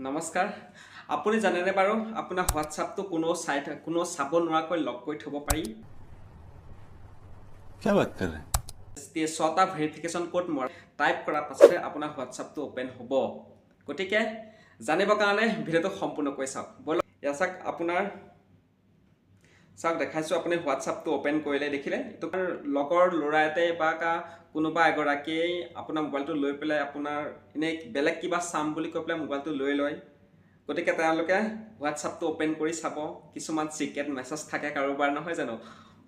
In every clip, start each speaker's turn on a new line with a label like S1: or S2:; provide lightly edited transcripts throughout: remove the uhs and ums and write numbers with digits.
S1: নমস্কাৰ আপুনি জানেনে বাৰু আপোনাৰ হোৱাটছআপটো কোনো চাব নোৱাৰাকৈ লক কৰি থব পাৰি
S2: क्या बात कर रहे हैं?
S1: ছটা ভেৰিফিকেশ্যন কোড টাইপ কৰাৰ পাছতে আপোনাৰ হোৱাটছআপটো ওপেন হ'ব গতিকে জানিবৰ কাৰণে ভিডিঅ'টো সম্পূৰ্ণকৈ চাওক বলক ইয়াত চাওক আপোনাৰ চাওক দেখাইছোঁ আপুনি হোৱাটছআপটো ওপেন কৰিলে দেখিলে এইটো লগৰ ল'ৰা এটাই বা কোনোবা এগৰাকীয়ে আপোনাৰ মোবাইলটো লৈ পেলাই আপোনাৰ এনেই বেলেগ কিবা চাম বুলি কৈ পেলাই মোবাইলটো লৈ লয় গতিকে তেওঁলোকে হোৱাটছআপটো ওপেন কৰি চাব কিছুমান সিক্ৰেট মেছেজ থাকে কাৰোবাৰ নহয় জানো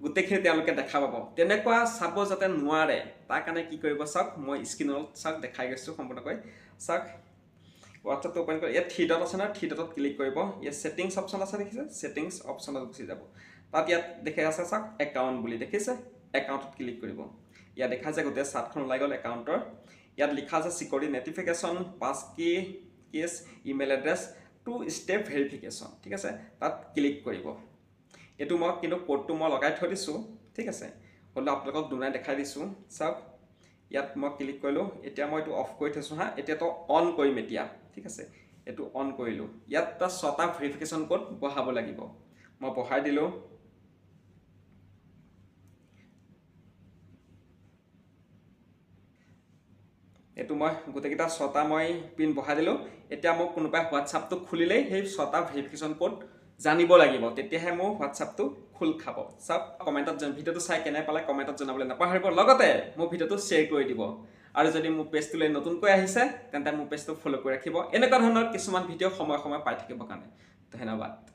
S1: গোটেইখিনি তেওঁলোকে দেখা পাব তেনেকুৱা চাব যাতে নোৱাৰে তাৰ কাৰণে কি কৰিব চাওক মই স্ক্ৰীনত চাওক দেখাই গৈছোঁ সম্পূৰ্ণকৈ চাওক হোৱাটছআপটো ওপেন কৰি ইয়াত থ্ৰী ডট আছে নহয় থ্ৰী ডটত ক্লিক কৰিব ইয়াত ছেটিংছ অপশ্যন আছে দেখিছে ছেটিংছ অপশ্যনত গুচি যাব তাত ইয়াত দেখাই আছে চাওক একাউণ্ট বুলি দেখিছে একাউণ্টত ক্লিক কৰিব ইয়াত দেখা যায় গোটেই চাৰ্টখন ওলাই গ'ল একাউণ্টৰ ইয়াত লিখা আছে চিকিউৰিটি নটিফিকেশ্যন পাছ কি কেছ email address two step verification ঠিক আছে তাত ক্লিক কৰিব এইটো মই কিন্তু কোডটো মই লগাই থৈ দিছোঁ ঠিক আছে হ'লেও আপোনালোকক দুনাই দেখাই দিছোঁ চাওক ইয়াত মই ক্লিক কৰিলোঁ এতিয়া মই এইটো অফ কৰি থৈছোঁ হা এতিয়াতো অন কৰিম এতিয়া ঠিক আছে এইটো অন কৰিলোঁ ইয়াত এটা ছটা ভেৰিফিকেশ্যন কোড বহাব লাগিব মই বহাই দিলোঁ এইটো মই গোটেইকেইটা ছটা মই পিন বহাই দিলোঁ এতিয়া মোক কোনোবাই হোৱাটছআপটো খুলিলেই সেই ছটা ভেৰিফিকেশ্যন কোড জানিব লাগিব তেতিয়াহে মোৰ হোৱাটছআপটো খোল খাব চাওক কমেণ্টত ভিডিঅ'টো চাই কেনে পালে কমেণ্টত জনাবলৈ নাপাহৰিব লগতে মোৰ ভিডিঅ'টো শ্বেয়াৰ কৰি দিব আৰু যদি মোৰ পেজটোলৈ নতুনকৈ আহিছে তেন্তে মোৰ পেজটো ফ'ল' কৰি ৰাখিব এনেকুৱা ধৰণৰ কিছুমান ভিডিঅ' সময়ে সময়ে পাই থাকিবৰ কাৰণে ধন্যবাদ